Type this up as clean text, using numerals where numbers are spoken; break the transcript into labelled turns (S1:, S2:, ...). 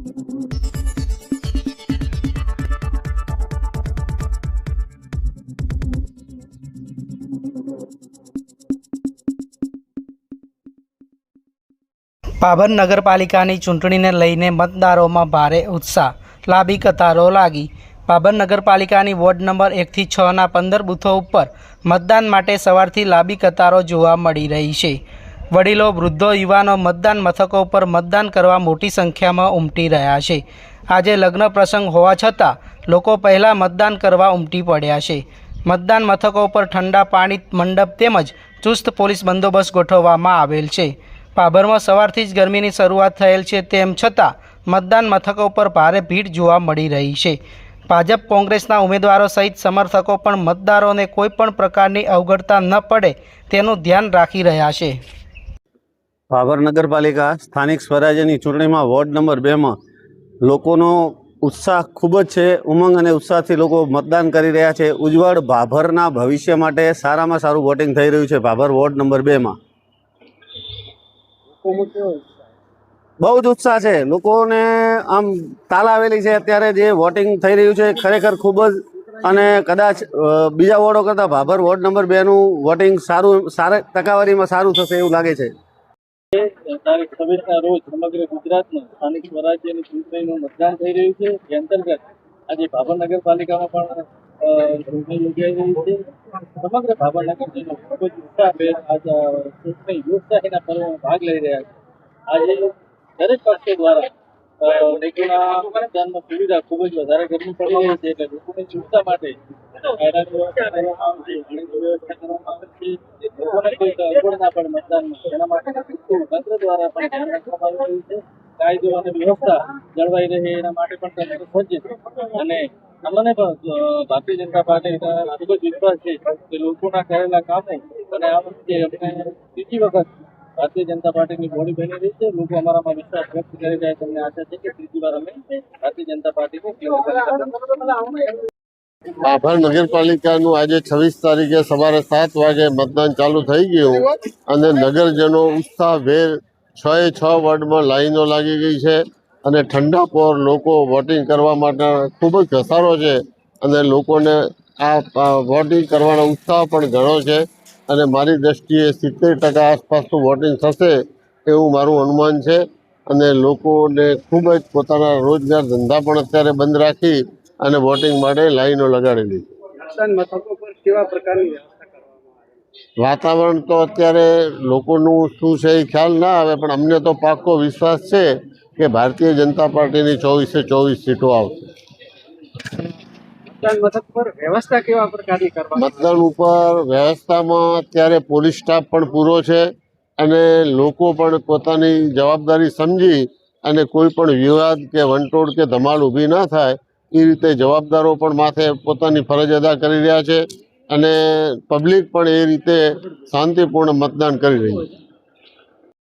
S1: પાભર નગરપાલિકાની ચૂંટણીને લઈને મતદારોમાં ભારે ઉત્સાહ, લાંબી કતારો લાગી। પાભર નગરપાલિકાની વોર્ડ નંબર 1 થી 6ના 15 બૂથો ઉપર મતદાન માટે સવારથી લાંબી કતારો જોવા મળી રહી છે। વડીલો, વૃદ્ધો, યુવાનો મતદાન મથકો ઉપર મતદાન કરવા મોટી સંખ્યામાં ઉમટી રહ્યા છે। આજે લગ્ન પ્રસંગ હોવા છતાં લોકો પહેલાં મતદાન કરવા ઉમટી પડ્યા છે। મતદાન મથકો પર ઠંડા પાણી મંડપ તેમજ ચુસ્ત પોલીસ બંદોબસ્ત ગોઠવવામાં આવેલ છે। પાભરમાં સવારથી જ ગરમીની શરૂઆત થયેલ છે, તેમ છતાં મતદાન મથકો પર ભારે ભીડ જોવા મળી રહી છે। ભાજપ કોંગ્રેસના ઉમેદવારો સહિત સમર્થકો પણ મતદારોને કોઈપણ પ્રકારની અવગણતા ન પડે તેનું ધ્યાન રાખી રહ્યા છે।
S2: પાભર નગરપાલિકા સ્થાનિક સ્વરાજ્યની ચૂંટણીમાં વોર્ડ નંબર 2માં લોકોનો ઉત્સાહ ખૂબ જ છે। ઉમંગ અને ઉત્સાહથી લોકો મતદાન કરી રહ્યા છે। ઉજ્જવળ ભાભરના ભવિષ્ય માટે સારામાં સારું વોટિંગ થઈ રહ્યું છે। ભાભર વોર્ડ નંબર 2માં બહુ જ ઉત્સાહ છે। લોકોને આમ તાલ આવેલી છે। અત્યારે જે વોટિંગ થઈ રહ્યું છે ખરેખર ખૂબ જ, અને કદાચ બીજા વોર્ડો કરતાં ભાભર વોર્ડ નંબર 2નું વોટિંગ સારી ટકાવારીમાં સારું થશે એવું લાગે છે।
S3: તારીખ 26ના રોજ સમગ્ર ગુજરાતમાં સ્થાનિક સ્વરાજ્યની ચૂંટણીનું મતદાન થઈ રહ્યું છે। જે અંતર્ગત આજે ભાભર નગરપાલિકામાં પણ ચૂંટણી યોજાઈ રહી છે। સમગ્ર ભાભર નગરજનો ખૂબ જ ઉત્સાહભેર આ ચૂંટણી લોકશાહીના પર્વમાં ભાગ લઈ રહ્યા છે। આજે દરેક પક્ષો દ્વારા લોકોના મતદાનમાં સુવિધા ખૂબ જ વધારે ગરમી પડી રહી છે, એટલે લોકોની સુવિધા માટે વ્યવસ્થા કરવામાં આવે છે, વ્યવસ્થા કરવામાં આવે છે, લોકોને કોઈ અગવડ ના પડે મતદાનમાં એના માટે તંત્ર દ્વારા પણ ધ્યાન રાખવામાં આવી રહ્યું છે। કાયદો અને વ્યવસ્થા જળવાઈ રહે એના માટે પણ તંત્ર સજ્જ છે, અને અમને પણ ભારતીય જનતા પાર્ટી ખૂબ જ વિશ્વાસ છે કે લોકોના કરેલા કામો અને આ વખતે અમને બીજી વખત ભારતીય જનતા પાર્ટીની બોડી બની રહી છે। લોકો અમારામાં વિશ્વાસ વ્યક્ત કરી રહ્યા છે। અમને આશા છે કે ત્રીજી વાર અમે ભારતીય જનતા પાર્ટીની
S4: પાભર નગરપાલિકાનું આજે 26 તારીખે સવારે 7 વાગે મતદાન ચાલુ થઈ ગયું, અને નગરજનો ઉત્સાહભેર 6 વોર્ડમાં લાઈનો લાગી ગઈ છે, અને ઠંડા પોર લોકો વોટિંગ કરવા માટે ખૂબ જ ઘસારો છે, અને લોકોને આ વોટિંગ કરવાનો ઉત્સાહ પણ ઘણો છે, અને મારી દ્રષ્ટિએ 70% આસપાસનું વોટિંગ થશે એવું મારું અનુમાન છે। અને લોકોને ખૂબ જ પોતાના રોજગાર ધંધા પણ અત્યારે બંધ રાખી અને વોટિંગ માટે લાઈનો લગાડેલી છે। વાતાવરણ તો અત્યારે લોકોનું શું છે એ ખ્યાલ ના આવે, પણ અમને તો પાક્કો વિશ્વાસ છે કે ભારતીય જનતા પાર્ટીની 24 સીટો આવશે। મતદાન ઉપર વ્યવસ્થામાં અત્યારે પોલીસ સ્ટાફ પણ પૂરો છે, અને લોકો પણ પોતાની જવાબદારી સમજી અને કોઈ પણ વિવાદ કે વંટોળ કે ધમાલ ઊભી ના થાય એ રીતે જવાબદારો પણ માથે પોતાની ફરજ અદા કરી રહ્યા છે, અને પબ્લિક પણ એ રીતે શાંતિપૂર્ણ મતદાન કરી રહી છે।